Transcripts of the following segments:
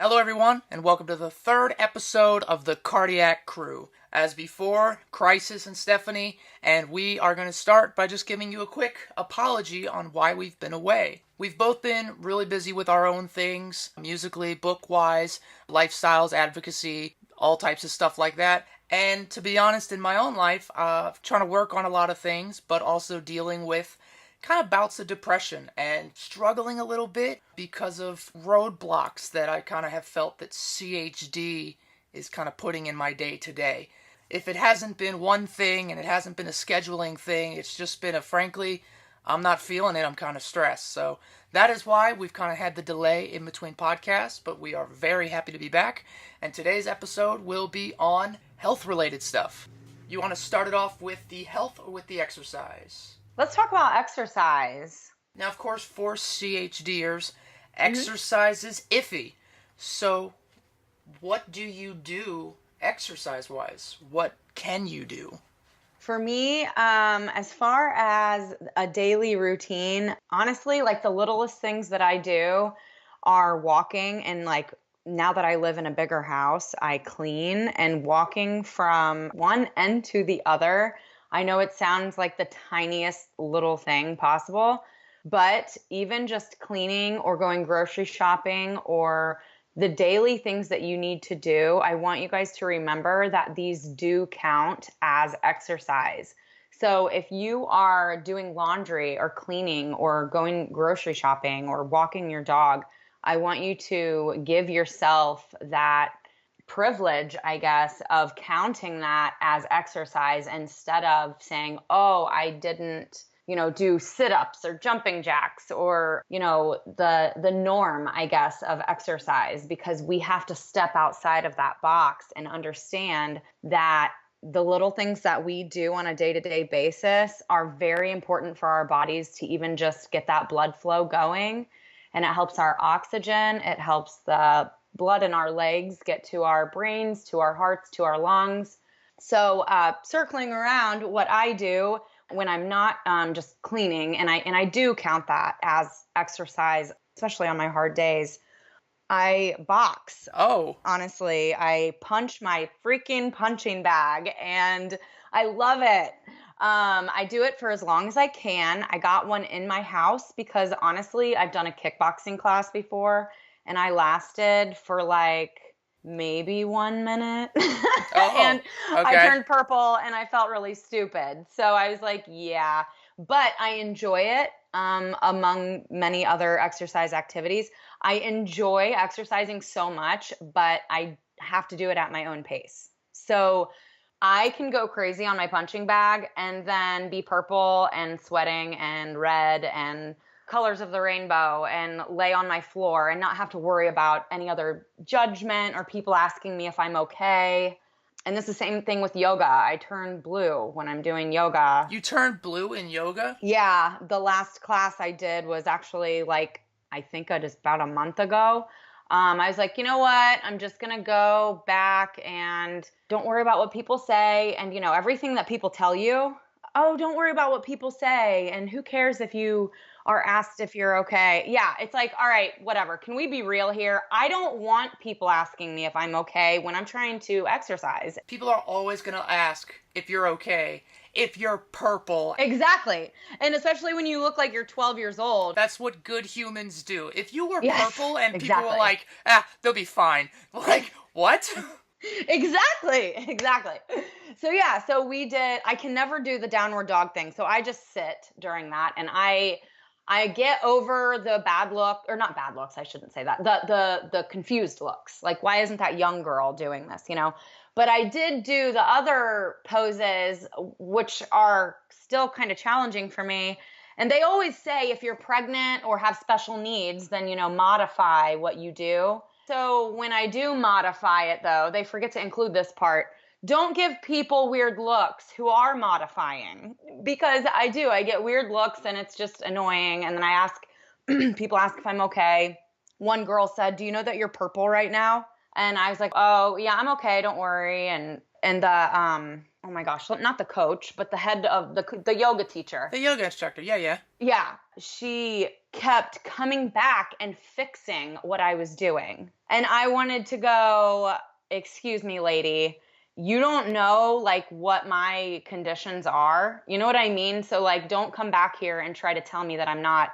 Hello, everyone, and welcome to the third episode of the Cardiac Crew. As before, Crisis and Stephanie, and we are going to start by just giving you a quick apology on why we've been away. We've both been really busy with our own things, musically, book-wise, lifestyles, advocacy, all types of stuff like that. And to be honest, in my own life, trying to work on a lot of things, but also dealing with kind of bouts of depression and struggling a little bit because of roadblocks that I kind of have felt that CHD is kind of putting in my day to day. If it hasn't been one thing and it hasn't been a scheduling thing, it's just been frankly, I'm not feeling it, I'm kind of stressed. So that is why we've kind of had the delay in between podcasts, but we are very happy to be back. And today's episode will be on health related stuff. You want to start it off with the health or with the exercise? Let's talk about exercise. Now, of course, for CHDers, exercise is iffy. So, what do you do exercise-wise? What can you do? For me, as far as a daily routine, honestly, like the littlest things that I do are walking, and like now that I live in a bigger house, I clean, and walking from one end to the other. I know it sounds like the tiniest little thing possible, but even just cleaning or going grocery shopping or the daily things that you need to do, I want you guys to remember that these do count as exercise. So if you are doing laundry or cleaning or going grocery shopping or walking your dog, I want you to give yourself that privilege, I guess, of counting that as exercise instead of saying, oh, I didn't, do sit-ups or jumping jacks or, the norm, I guess, of exercise, because we have to step outside of that box and understand that the little things that we do on a day-to-day basis are very important for our bodies to even just get that blood flow going. And it helps our oxygen. It helps the blood in our legs get to our brains, to our hearts, to our lungs. So circling around, what I do when I'm not just cleaning, and I do count that as exercise, especially on my hard days, I box. Oh. Honestly, I punch my freaking punching bag, and I love it. I do it for as long as I can. I got one in my house because honestly, I've done a kickboxing class before, and I lasted for like maybe 1 minute. Oh, And I okay. turned purple and I felt really stupid. So I was like, yeah, but I enjoy it among many other exercise activities. I enjoy exercising so much, but I have to do it at my own pace. So I can go crazy on my punching bag and then be purple and sweating and red and colors of the rainbow and lay on my floor and not have to worry about any other judgment or people asking me if I'm okay. And this is the same thing with yoga. I turn blue when I'm doing yoga. You turned blue in yoga? Yeah, the last class I did was actually I think just about a month ago. I was like, you know what? I'm just going to go back and don't worry about what people say. And, everything that people tell you, oh, don't worry about what people say. And who cares if you are asked if you're okay? Yeah, it's like, all right, whatever. Can we be real here? I don't want people asking me if I'm okay when I'm trying to exercise. People are always going to ask if you're okay, if you're purple. Exactly. And especially when you look like you're 12 years old. That's what good humans do. If you were Yes, purple and people exactly. were like, they'll be fine. Like, what? Exactly. So yeah, I can never do the downward dog thing. So I just sit during that, and I get over the bad look, or not bad looks, I shouldn't say that. The confused looks. Like, why isn't that young girl doing this, But I did do the other poses, which are still kind of challenging for me. And they always say if you're pregnant or have special needs, then, modify what you do. So when I do modify it, though, they forget to include this part. Don't give people weird looks who are modifying, because I get weird looks and it's just annoying. And then people ask if I'm okay. One girl said, do you know that you're purple right now? And I was like, oh yeah, I'm okay. Don't worry. And the, oh my gosh, not the coach, but the head of the yoga teacher. The yoga instructor. Yeah. Yeah. She kept coming back and fixing what I was doing. And I wanted to go, excuse me, lady, you don't know like what my conditions are. You know what I mean? So like, don't come back here and try to tell me that I'm not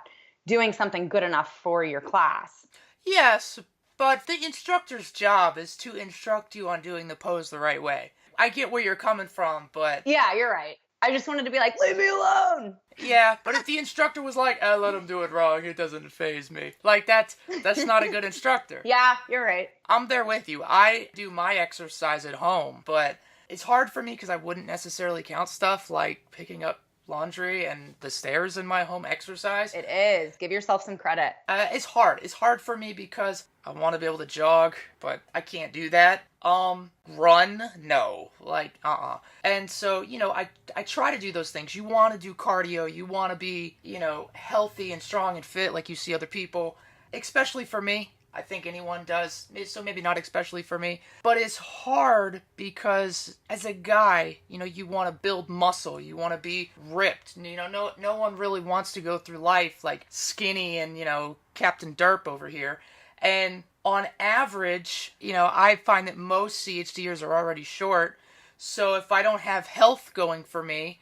doing something good enough for your class. Yes, but the instructor's job is to instruct you on doing the pose the right way. I get where you're coming from, but... Yeah, you're right. I just wanted to be like, leave me alone. Yeah, but if the instructor was like, let him do it wrong, it doesn't faze me. Like, that's not a good instructor. Yeah, you're right. I'm there with you. I do my exercise at home, but it's hard for me because I wouldn't necessarily count stuff like picking up laundry and the stairs in my home exercise. It is. Give yourself some credit. It's hard. It's hard for me because I want to be able to jog, but I can't do that. Run? No. Like, And so, I try to do those things. You want to do cardio. You want to be, healthy and strong and fit like you see other people. Especially for me. I think anyone does, so maybe not especially for me. But it's hard because as a guy, you want to build muscle. You want to be ripped. No one really wants to go through life like skinny and, Captain Derp over here. And on average, I find that most CHDers are already short. So if I don't have health going for me,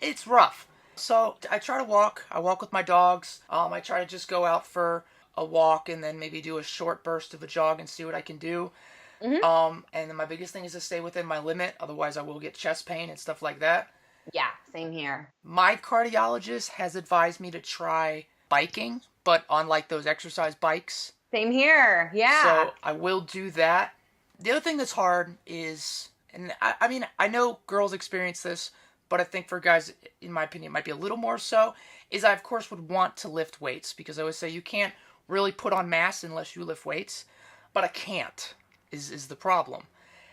it's rough. So I try to walk. I walk with my dogs. I try to just go out for a walk and then maybe do a short burst of a jog and see what I can do. Mm-hmm. And then my biggest thing is to stay within my limit. Otherwise I will get chest pain and stuff like that. Yeah, same here. My cardiologist has advised me to try biking, but on like those exercise bikes. Same here. Yeah. So I will do that. The other thing that's hard is, and I mean, I know girls experience this, but I think for guys, in my opinion, it might be a little more so, is I of course would want to lift weights because I always say you can't really put on mass unless you lift weights, but I can't is the problem.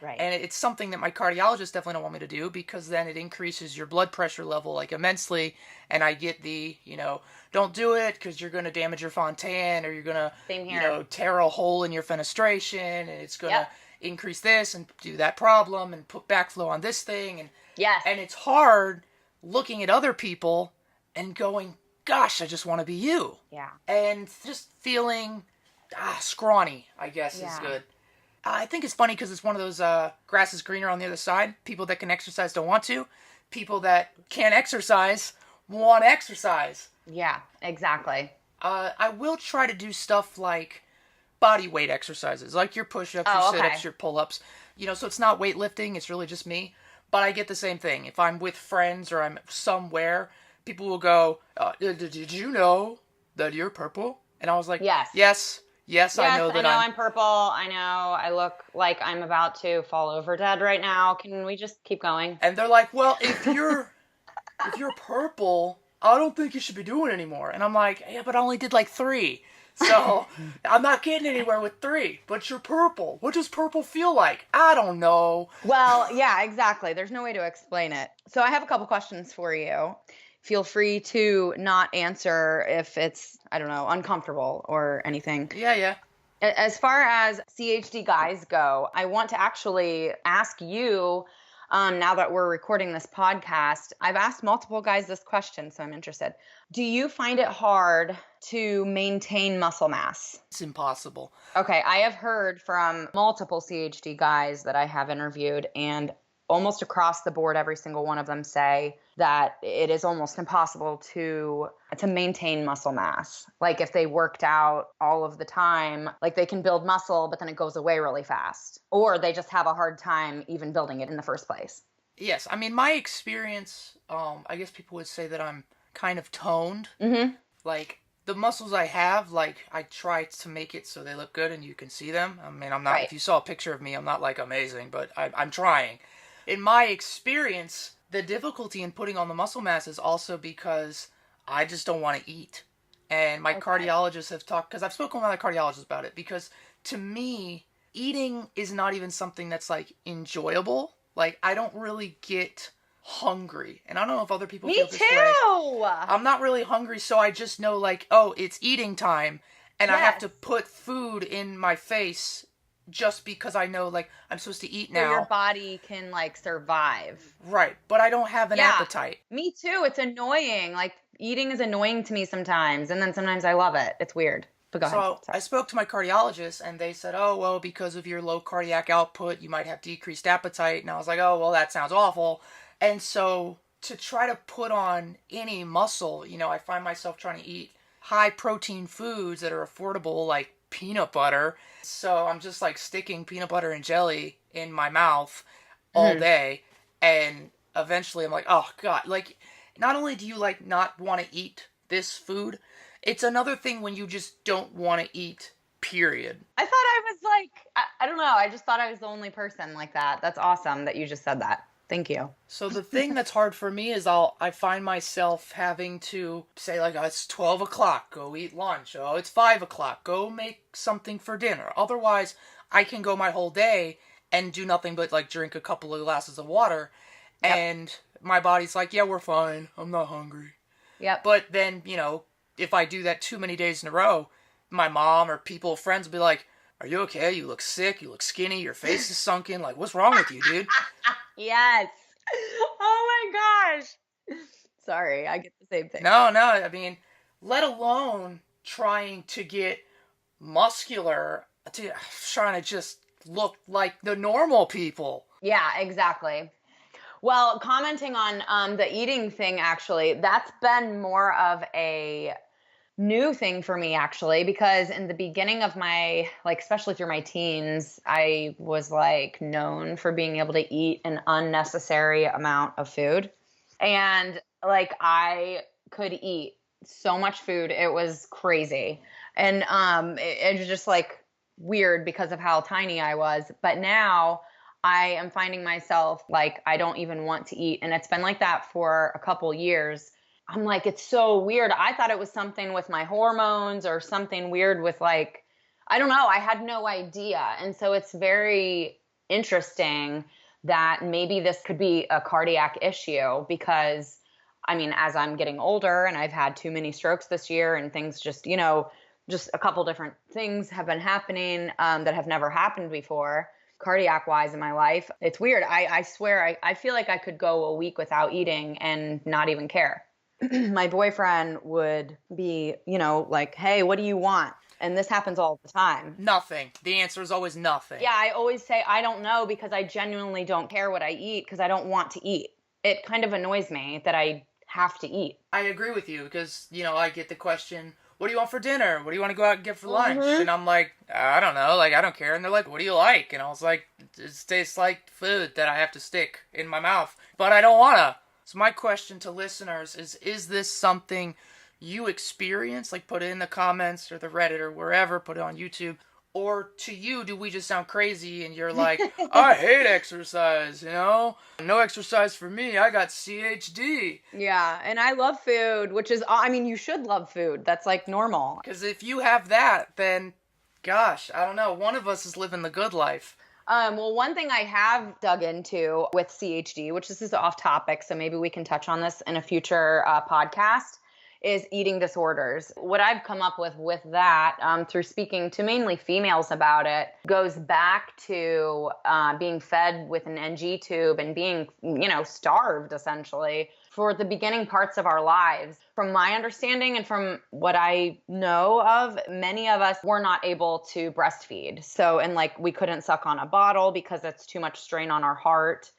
Right. And it's something that my cardiologist definitely don't want me to do because then it increases your blood pressure level like immensely, and I get the, don't do it because you're going to damage your Fontan or you're going to, tear a hole in your fenestration and it's going to increase this and do that problem and put backflow on this thing. And yes. And it's hard looking at other people and going, gosh, I just want to be you. Yeah. And just feeling scrawny, I guess, is good. I think it's funny because it's one of those grass is greener on the other side. People that can exercise don't want to. People that can't exercise want to exercise. Yeah, exactly. I will try to do stuff like body weight exercises, like your push-ups, your sit-ups, your pull-ups. So it's not weightlifting, it's really just me. But I get the same thing. If I'm with friends or I'm somewhere, people will go, did you know that you're purple? And I was like, Yes, I know that I'm purple. I know I look like I'm about to fall over dead right now. Can we just keep going? And they're like, well, if you're purple, I don't think you should be doing it anymore. And I'm like, yeah, but I only did like 3. So I'm not getting anywhere with 3. But you're purple. What does purple feel like? I don't know. Well, yeah, exactly. There's no way to explain it. So I have a couple questions for you. Feel free to not answer if it's, I don't know, uncomfortable or anything. Yeah. As far as CHD guys go, I want to actually ask you, now that we're recording this podcast, I've asked multiple guys this question, so I'm interested. Do you find it hard to maintain muscle mass? It's impossible. Okay, I have heard from multiple CHD guys that I have interviewed, and almost across the board, every single one of them say that it is almost impossible to maintain muscle mass. Like if they worked out all of the time, like they can build muscle, but then it goes away really fast. Or they just have a hard time even building it in the first place. Yes, I mean, my experience, I guess people would say that I'm kind of toned. Mm-hmm. Like, the muscles I have, like, I try to make it so they look good and you can see them. I mean, I'm not, if you saw a picture of me, I'm not, like, amazing, but I'm trying. In my experience, the difficulty in putting on the muscle mass is also because I just don't want to eat. And my cardiologists have talked, because I've spoken with other cardiologists about it, because to me, eating is not even something that's, like, enjoyable. Like, I don't really get hungry. And I don't know if other people feel this way. Me too! I'm not really hungry, so I just know, like, oh, it's eating time, and I have to put food in my face just because I know, like, I'm supposed to eat now. So your body can, like, survive. Right, but I don't have an appetite. Me too. It's annoying. Like, eating is annoying to me sometimes, and then sometimes I love it. It's weird. But go ahead. So Sorry. I spoke to my cardiologist, and they said, "Oh, well, because of your low cardiac output, you might have decreased appetite." And I was like, "Oh, well, that sounds awful." And so to try to put on any muscle, I find myself trying to eat high protein foods that are affordable, like peanut butter. So I'm just like sticking peanut butter and jelly in my mouth all Mhm. day, and eventually I'm like, "Oh God!" Like, not only do you like not want to eat this food, it's another thing when you just don't want to eat, period. I thought I was like, I don't know. I just thought I was the only person like that. That's awesome that you just said that. Thank you. So the thing that's hard for me is I find myself having to say like, oh, it's 12 o'clock, go eat lunch. Oh, it's 5 o'clock, go make something for dinner. Otherwise, I can go my whole day and do nothing but like drink a couple of glasses of water, Yep. and my body's like, yeah, we're fine. I'm not hungry. Yep. But then, if I do that too many days in a row, my mom or people, friends will be like, are you okay? You look sick. You look skinny. Your face is sunken. Like, what's wrong with you, dude? Yes. Oh my gosh. Sorry, I get the same thing. No, no. I mean, let alone trying to get muscular, trying to just look like the normal people. Yeah, exactly. Well, commenting on the eating thing, actually, that's been more of a new thing for me, actually, because in the beginning of my, like, especially through my teens, I was like known for being able to eat an unnecessary amount of food. And like, I could eat so much food. It was crazy. And it was just like weird because of how tiny I was. But now I am finding myself like I don't even want to eat. And it's been like that for a couple years. I'm like, it's so weird. I thought it was something with my hormones or something weird with like, I don't know. I had no idea. And so it's very interesting that maybe this could be a cardiac issue because I mean, as I'm getting older and I've had too many strokes this year and things just, just a couple different things have been happening that have never happened before, cardiac wise in my life. It's weird. I swear, I feel like I could go a week without eating and not even care. My boyfriend would be, like, hey, what do you want? And this happens all the time. Nothing. The answer is always nothing. Yeah, I always say, I don't know because I genuinely don't care what I eat because I don't want to eat. It kind of annoys me that I have to eat. I agree with you because, I get the question, what do you want for dinner? What do you want to go out and get for lunch? Mm-hmm. And I'm like, I don't know. Like, I don't care. And they're like, what do you like? And I was like, it tastes like food that I have to stick in my mouth. But I don't want to. So my question to listeners is this something you experience? Like, put it in the comments or the Reddit or wherever, put it on YouTube. Or to you, do we just sound crazy and you're like, I hate exercise, No exercise for me. I got CHD. Yeah, and I love food, which is, I mean, you should love food. That's like normal. Because if you have that, then, gosh, I don't know. One of us is living the good life. Well, one thing I have dug into with CHD, which this is off topic, so maybe we can touch on this in a future podcast, is eating disorders. What I've come up with that through speaking to mainly females about it goes back to being fed with an NG tube and being, starved essentially for the beginning parts of our lives. From my understanding and from what I know of, many of us were not able to breastfeed. So, and like we couldn't suck on a bottle because it's too much strain on our heart.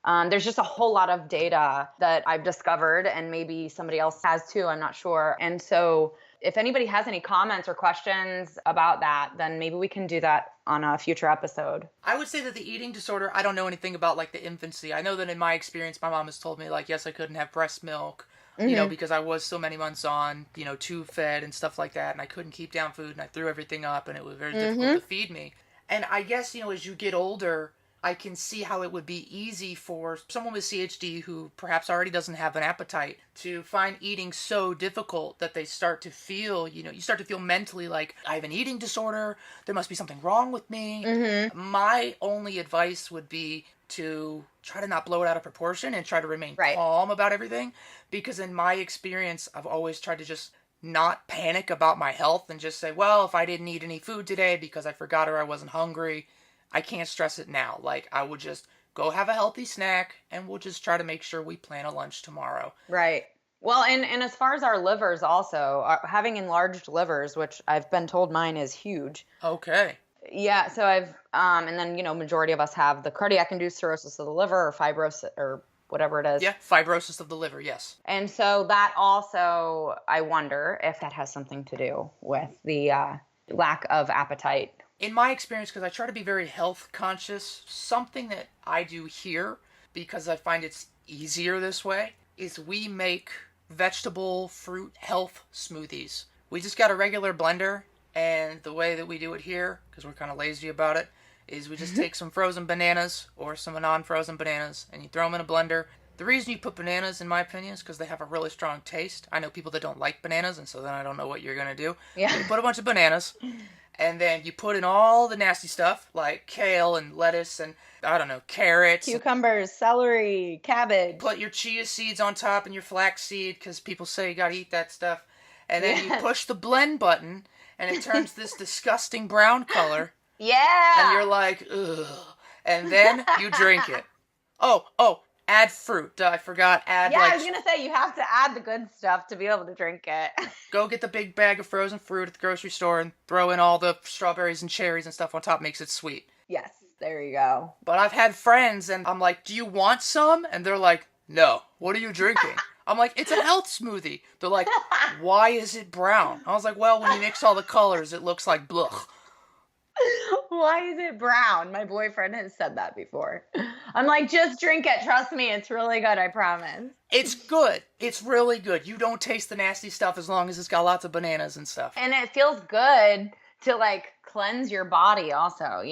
There's just a whole lot of data that I've discovered, and maybe somebody else has too, I'm not sure. And so if anybody has any comments or questions about that, then maybe we can do that on a future episode. I would say that the eating disorder, I don't know anything about like the infancy. I know that in my experience, my mom has told me like, yes, I couldn't have breast milk, because I was so many months on, tube fed and stuff like that. And I couldn't keep down food and I threw everything up and it was very difficult to feed me. And I guess, as you get older, I can see how it would be easy for someone with CHD who perhaps already doesn't have an appetite to find eating so difficult that they start to feel, you start to feel mentally like, I have an eating disorder, there must be something wrong with me. My only advice would be to try to not blow it out of proportion and try to remain calm about everything. Because in my experience, I've always tried to just not panic about my health and just say, well, if I didn't eat any food today because I forgot or I wasn't hungry, I can't stress it now. Like, I would just go have a healthy snack and we'll just try to make sure we plan a lunch tomorrow. Right. Well, and as far as our livers also, having enlarged livers, which I've been told mine is huge. Okay. Yeah, so and then, majority of us have the cardiac induced cirrhosis of the liver or fibrosis or whatever it is. Yeah, fibrosis of the liver, yes. And so that also, I wonder if that has something to do with the lack of appetite. In my experience, because I try to be very health conscious, something that I do here, because I find it's easier this way, is we make vegetable fruit health smoothies. We just got a regular blender, and the way that we do it here, because we're kind of lazy about it, is we just take some frozen bananas or some non-frozen bananas, and you throw them in a blender. The reason you put bananas, in my opinion, is because they have a really strong taste. I know people that don't like bananas, and so then I don't know what you're going to do. Yeah. You put a bunch of bananas, and then you put in all the nasty stuff, like kale and lettuce and, I don't know, carrots. Cucumbers, celery, cabbage. Put your chia seeds on top and your flax seed, because people say you gotta eat that stuff. And then you push the blend button, and it turns this disgusting brown color. Yeah. And you're like, ugh. And then you drink it. Oh, add fruit. I forgot. Add I was going to say, you have to add the good stuff to be able to drink it. Go get the big bag of frozen fruit at the grocery store and throw in all the strawberries and cherries and stuff on top. Makes it sweet. Yes, there you go. But I've had friends, and I'm like, do you want some? And they're like, no. What are you drinking? I'm like, it's a health smoothie. They're like, why is it brown? I was like, well, when you mix all the colors, it looks like blech. Why is it brown? My boyfriend has said that before. I'm like, just drink it. Trust me, it's really good, I promise. It's good. It's really good. You don't taste the nasty stuff as long as it's got lots of bananas and stuff. And it feels good to like cleanse your body also,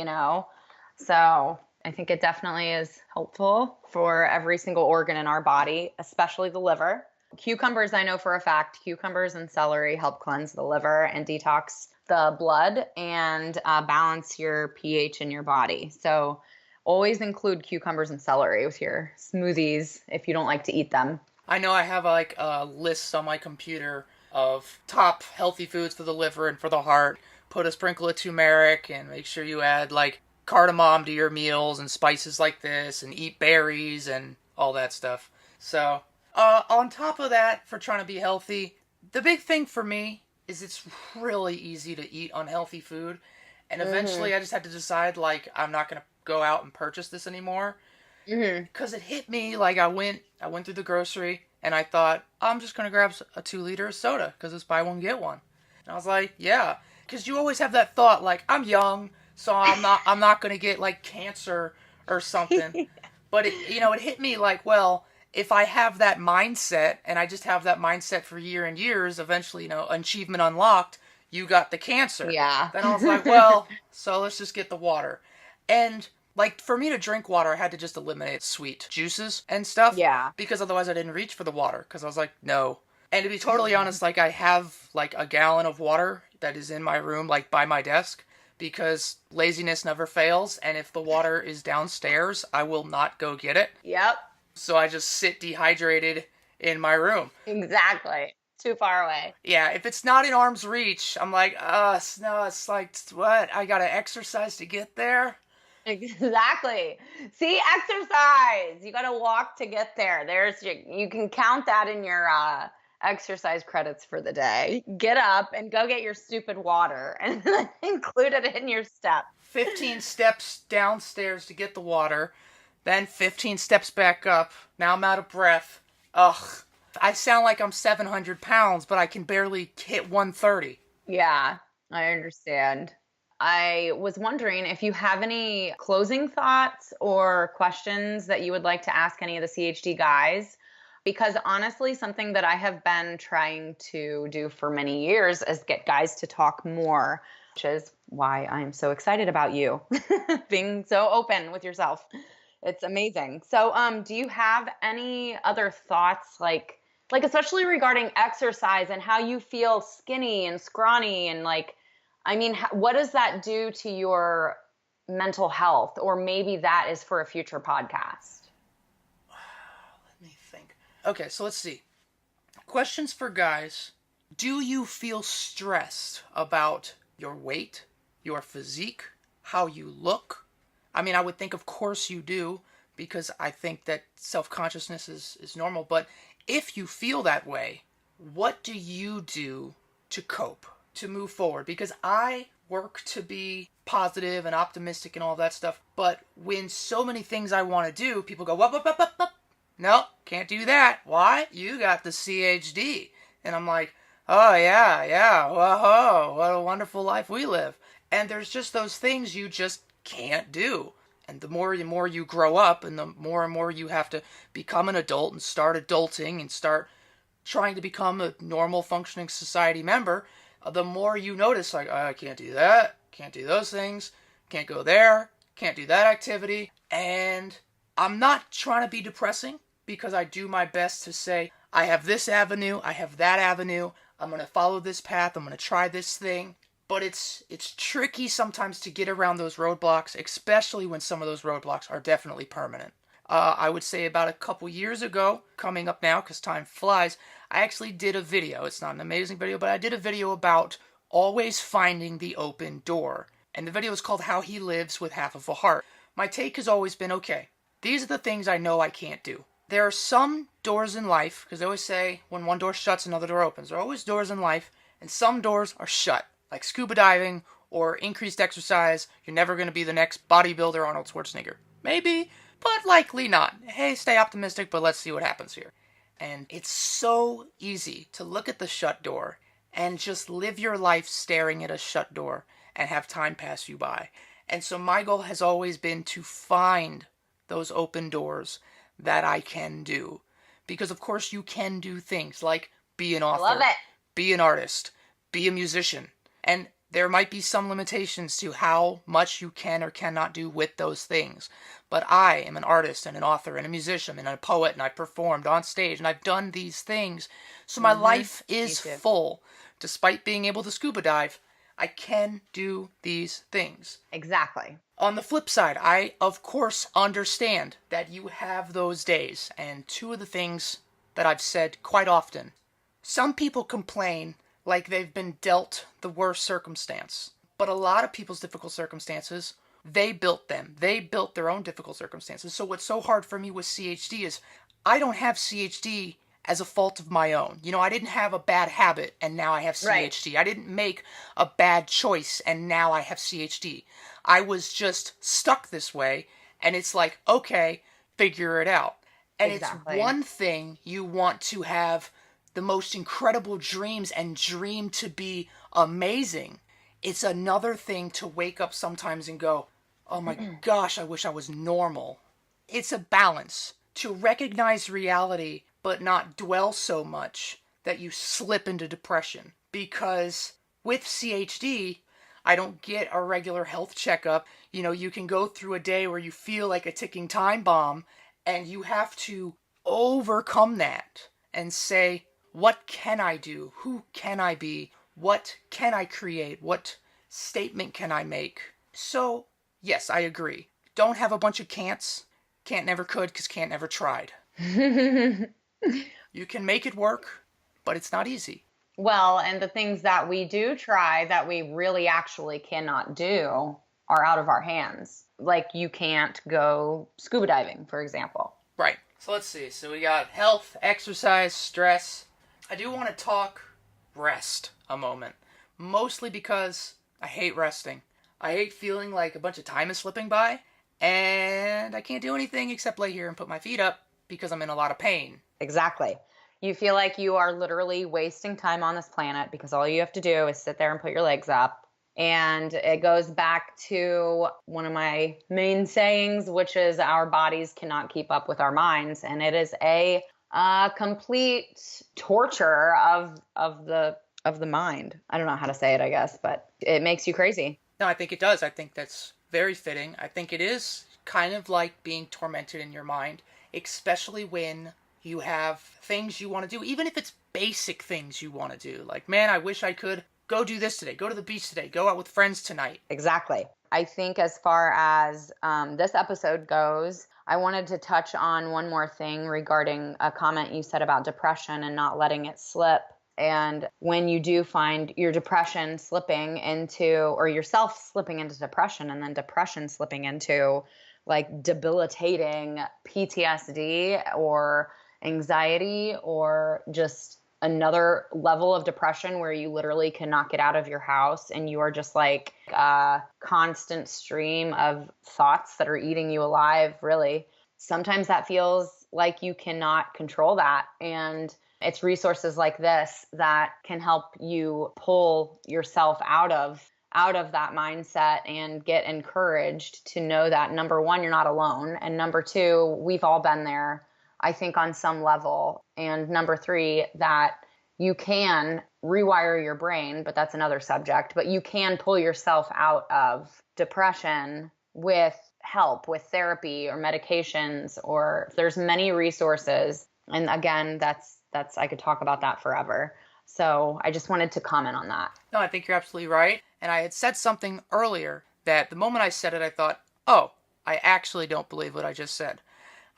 So I think it definitely is helpful for every single organ in our body, especially the liver. Cucumbers, I know for a fact, cucumbers and celery help cleanse the liver and detox the blood and balance your pH in your body. So always include cucumbers and celery with your smoothies if you don't like to eat them. I know I have like a list on my computer of top healthy foods for the liver and for the heart. Put a sprinkle of turmeric and make sure you add like cardamom to your meals and spices like this and eat berries and all that stuff. So on top of that, for trying to be healthy, the big thing for me is it's really easy to eat unhealthy food. And eventually I just had to decide, like, I'm not going to go out and purchase this anymore. Because it hit me, like, I went through the grocery, and I thought, I'm just going to grab a 2-liter of soda, because it's buy one, get one. And I was like, yeah. Because you always have that thought, like, I'm young, so I'm not going to get, like, cancer or something. But, it hit me like, well, if I have that mindset, and I just have that mindset for years and years, eventually, achievement unlocked, you got the cancer. Yeah. Then I was like, well, so let's just get the water. And, like, for me to drink water, I had to just eliminate sweet juices and stuff. Yeah. Because otherwise I didn't reach for the water, because I was like, no. And to be totally honest, like, I have, like, a gallon of water that is in my room, like, by my desk, because laziness never fails, and if the water is downstairs, I will not go get it. Yep. So I just sit dehydrated in my room. Exactly. Too far away. Yeah, if it's not in arm's reach, I'm like, no, it's like, what? I gotta exercise to get there? Exactly. See, exercise. You got to walk to get there. You can count that in your exercise credits for the day. Get up and go get your stupid water and then include it in your step. 15 steps downstairs to get the water, then 15 steps back up. Now I'm out of breath. Ugh. I sound like I'm 700 pounds, but I can barely hit 130. Yeah, I understand. I was wondering if you have any closing thoughts or questions that you would like to ask any of the CHD guys. Because honestly, something that I have been trying to do for many years is get guys to talk more, which is why I'm so excited about you being so open with yourself. It's amazing. So, do you have any other thoughts, like especially regarding exercise and how you feel skinny and scrawny and what does that do to your mental health? Or maybe that is for a future podcast. Let me think. Okay, so let's see. Questions for guys. Do you feel stressed about your weight, your physique, how you look? I mean, I would think, of course, you do, because I think that self-consciousness is normal. But if you feel that way, what do you do to cope, to move forward? Because I work to be positive and optimistic and all that stuff, but when so many things I want to do, people go, what? No, can't do that. Why? You got the CHD. And I'm like, oh, yeah, whoa, what a wonderful life we live. And there's just those things you just can't do. And the more and more you grow up, and the more and more you have to become an adult and start adulting and start trying to become a normal functioning society member, the more you notice, like, I can't do that, can't do those things, can't go there, can't do that activity. And I'm not trying to be depressing, because I do my best to say, I have this avenue, I have that avenue, I'm going to follow this path, I'm going to try this thing. But it's tricky sometimes to get around those roadblocks, especially when some of those roadblocks are definitely permanent. I would say about a couple years ago, coming up now because time flies, I actually did a video. It's not an amazing video, but I did a video about always finding the open door. And the video is called How He Lives with Half of a Heart. My take has always been, okay, these are the things I know I can't do. There are some doors in life, because they always say when one door shuts, another door opens. There are always doors in life, and some doors are shut. Like scuba diving or increased exercise, you're never going to be the next bodybuilder Arnold Schwarzenegger. Maybe, but likely not. Hey, stay optimistic, but let's see what happens here. And it's so easy to look at the shut door and just live your life staring at a shut door and have time pass you by. And so my goal has always been to find those open doors that I can do. Because of course you can do things like be an author, Love it. be an artist, be a musician. And there might be some limitations to how much you can or cannot do with those things. But I am an artist and an author and a musician and a poet, and I've performed on stage and I've done these things. So my life is full. Despite being able to scuba dive, I can do these things. Exactly. On the flip side, I, of course, understand that you have those days. And two of the things that I've said quite often. Some people complain like they've been dealt the worst circumstance. But a lot of people's difficult circumstances, they built them. They built their own difficult circumstances. So what's so hard for me with CHD is I don't have CHD as a fault of my own. You know, I didn't have a bad habit and now I have CHD. Right. I didn't make a bad choice and now I have CHD. I was just stuck this way, and it's like, okay, figure it out. And It's one thing you want to have the most incredible dreams and dream to be amazing. It's another thing to wake up sometimes and go, oh my gosh, I wish I was normal. It's a balance to recognize reality but not dwell so much that you slip into depression. Because with CHD, I don't get a regular health checkup. You know, you can go through a day where you feel like a ticking time bomb, and you have to overcome that and say, what can I do? Who can I be? What can I create? What statement can I make? So, yes, I agree. Don't have a bunch of can'ts. Can't never could, because can't never tried. You can make it work, but it's not easy. Well, and the things that we do try that we really actually cannot do are out of our hands. Like you can't go scuba diving, for example. Right. So let's see. So we got health, exercise, stress. I do want to talk rest a moment. Mostly because I hate resting. I hate feeling like a bunch of time is slipping by, and I can't do anything except lay here and put my feet up because I'm in a lot of pain. Exactly. You feel like you are literally wasting time on this planet because all you have to do is sit there and put your legs up. And it goes back to one of my main sayings, which is our bodies cannot keep up with our minds. And it is a complete torture of the mind. I don't know how to say it, I guess, but it makes you crazy. No, I think it does. I think that's very fitting. I think it is kind of like being tormented in your mind, especially when you have things you want to do, even if it's basic things you want to do. Like, man, I wish I could go do this today, go to the beach today, go out with friends tonight. Exactly. I think as far as this episode goes, I wanted to touch on one more thing regarding a comment you said about depression and not letting it slip. And when you do find your depression slipping into, or yourself slipping into depression, and then depression slipping into like debilitating PTSD or anxiety or just another level of depression where you literally cannot get out of your house and you are just like a constant stream of thoughts that are eating you alive, really. Sometimes that feels like you cannot control that. And it's resources like this that can help you pull yourself out of that mindset and get encouraged to know that, number one, you're not alone. And number two, we've all been there, I think, on some level. And number three, that you can rewire your brain, but that's another subject, but you can pull yourself out of depression with help, with therapy or medications, or there's many resources. And again, that's I could talk about that forever. So I just wanted to comment on that. No, I think you're absolutely right. And I had said something earlier that the moment I said it, I thought, oh, I actually don't believe what I just said.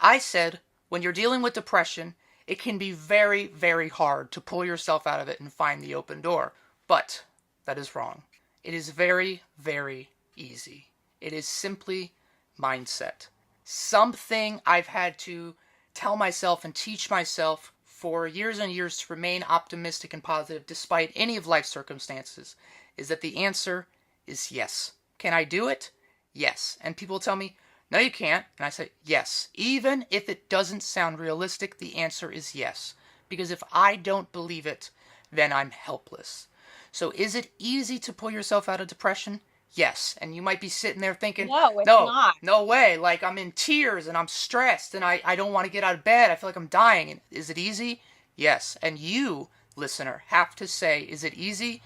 I said, when you're dealing with depression, it can be very, very hard to pull yourself out of it and find the open door. But that is wrong. It is very, very easy. It is simply mindset. Something I've had to tell myself and teach myself for years and years to remain optimistic and positive despite any of life's circumstances is that the answer is yes. Can I do it? Yes. And people tell me, no, you can't. And I say, yes. Even if it doesn't sound realistic, the answer is yes. Because if I don't believe it, then I'm helpless. So is it easy to pull yourself out of depression? Yes. And you might be sitting there thinking, No, it's not. No way. Like, I'm in tears and I'm stressed and I don't want to get out of bed. I feel like I'm dying. And is it easy? Yes. And you, listener, have to say, is it easy?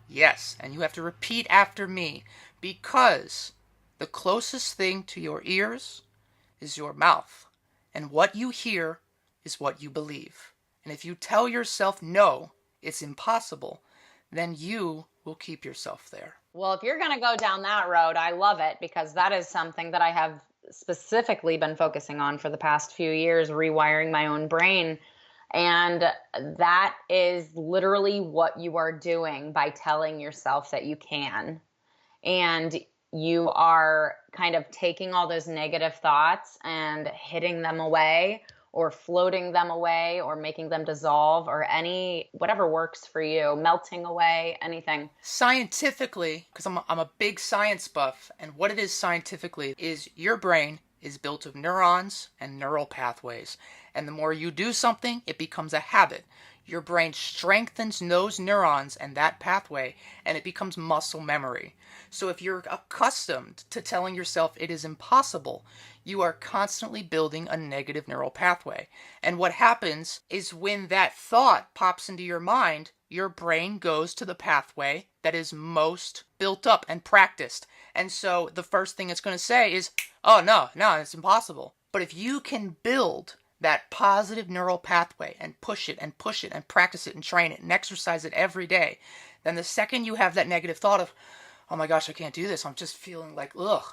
Yes. And you have to repeat after me, because the closest thing to your ears is your mouth. And what you hear is what you believe. And if you tell yourself, no, it's impossible, then you will keep yourself there. Well, if you're going to go down that road, I love it, because that is something that I have specifically been focusing on for the past few years, rewiring my own brain. And that is literally what you are doing by telling yourself that you can. And you are kind of taking all those negative thoughts and hitting them away, or floating them away, or making them dissolve, or whatever works for you, melting away, anything. Scientifically, because I'm a big science buff, and what it is scientifically is your brain is built of neurons and neural pathways. And the more you do something, it becomes a habit. Your brain strengthens those neurons and that pathway, and it becomes muscle memory. So if you're accustomed to telling yourself it is impossible, you are constantly building a negative neural pathway. And what happens is when that thought pops into your mind, your brain goes to the pathway that is most built up and practiced. And so the first thing it's going to say is, oh, no, it's impossible. But if you can build that positive neural pathway and push it and practice it and train it and exercise it every day, then the second you have that negative thought of, oh my gosh, I can't do this, I'm just feeling like, ugh,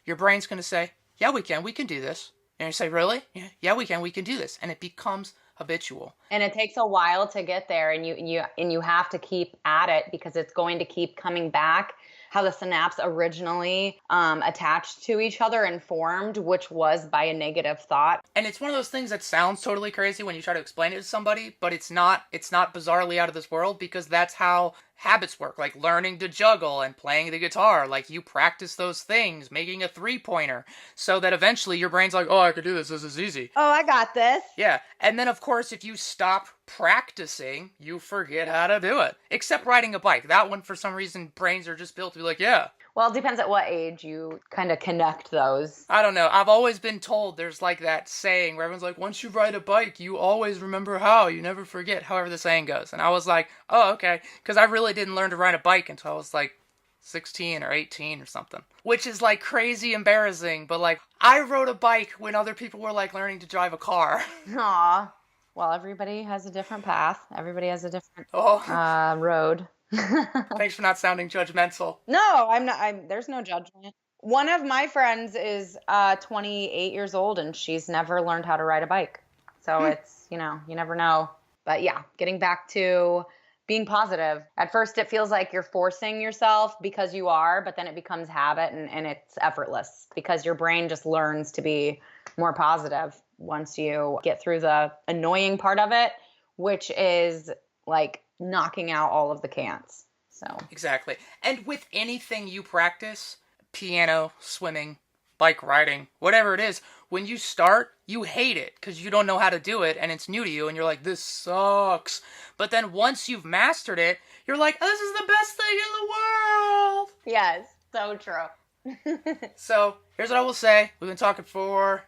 your brain's going to say, yeah, we can do this. And you say, really? Yeah, we can do this. And it becomes habitual. And it takes a while to get there, and you have to keep at it, because it's going to keep coming back. How the synapse originally attached to each other and formed, which was by a negative thought. And it's one of those things that sounds totally crazy when you try to explain it to somebody, but it's not bizarrely out of this world, because that's how habits work, like learning to juggle and playing the guitar. Like, you practice those things, making a 3-pointer, so that eventually your brain's like, oh, I could do this is easy. Oh, I got this. Yeah, and then of course if you stop practicing, you forget how to do it. Except riding a bike. That one, for some reason, brains are just built to be like, yeah. Well, it depends at what age you kind of connect those. I don't know. I've always been told there's like that saying where everyone's like, once you ride a bike, you always remember how. You never forget, however the saying goes. And I was like, oh, okay. Because I really didn't learn to ride a bike until I was like 16 or 18 or something. Which is like crazy embarrassing. But like, I rode a bike when other people were like learning to drive a car. Aw. Well, everybody has a different path. Everybody has a different road. Thanks for not sounding judgmental. No, I'm not. There's no judgment. One of my friends is 28 years old, and she's never learned how to ride a bike. So it's, you never know. But yeah, getting back to being positive. At first, it feels like you're forcing yourself, because you are, but then it becomes habit, and it's effortless, because your brain just learns to be more positive once you get through the annoying part of it, which is like knocking out all of the cants. So Exactly. And with anything you practice, piano, swimming, bike riding, whatever it is, when you start, you hate it because you don't know how to do it and it's new to you and you're like, this sucks. But then once you've mastered it, you're like, this is the best thing in the world. yes, so true. So here's what I will say. We've been talking for,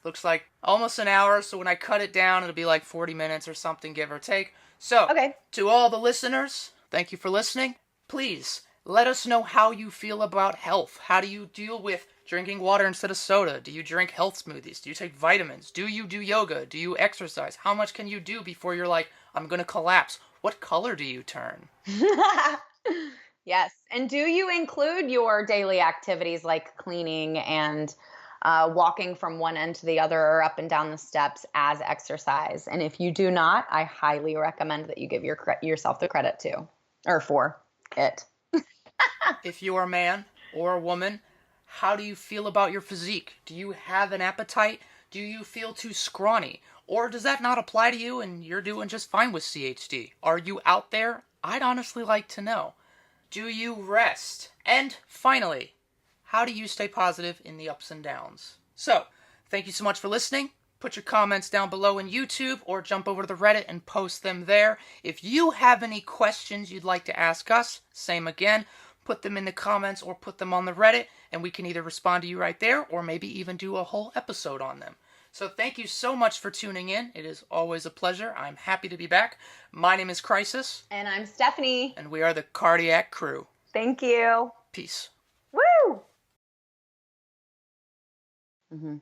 looks like almost an hour. So when I cut it down, it'll be like 40 minutes or something, give or take. So Okay. to all the listeners, thank you for listening. Please let us know how you feel about health. How do you deal with drinking water instead of soda? Do you drink health smoothies? Do you take vitamins? Do you do yoga? Do you exercise? How much can you do before you're like, I'm going to collapse? What color do you turn? Yes. And do you include your daily activities like cleaning and walking from one end to the other or up and down the steps as exercise? And if you do not, I highly recommend that you give yourself the credit to or for it. If you're a man or a woman, how do you feel about your physique? Do you have an appetite? Do you feel too scrawny? Or does that not apply to you and you're doing just fine with CHD? Are you out there? I'd honestly like to know. Do you rest? And finally, how do you stay positive in the ups and downs? So, thank you so much for listening. Put your comments down below in YouTube or jump over to the Reddit and post them there. If you have any questions you'd like to ask us, same again, put them in the comments or put them on the Reddit and we can either respond to you right there or maybe even do a whole episode on them. So thank you so much for tuning in. It is always a pleasure. I'm happy to be back. My name is Crisis. And I'm Stephanie. And we are the Cardiac Crew. Thank you. Peace. Woo! Mm-hmm.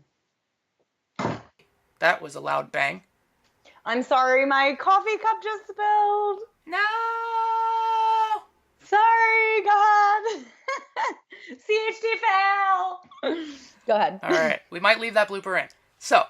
That was a loud bang. I'm sorry, my coffee cup just spilled. No! Sorry, God. CHD fail. Go ahead. All right. We might leave that blooper in. So,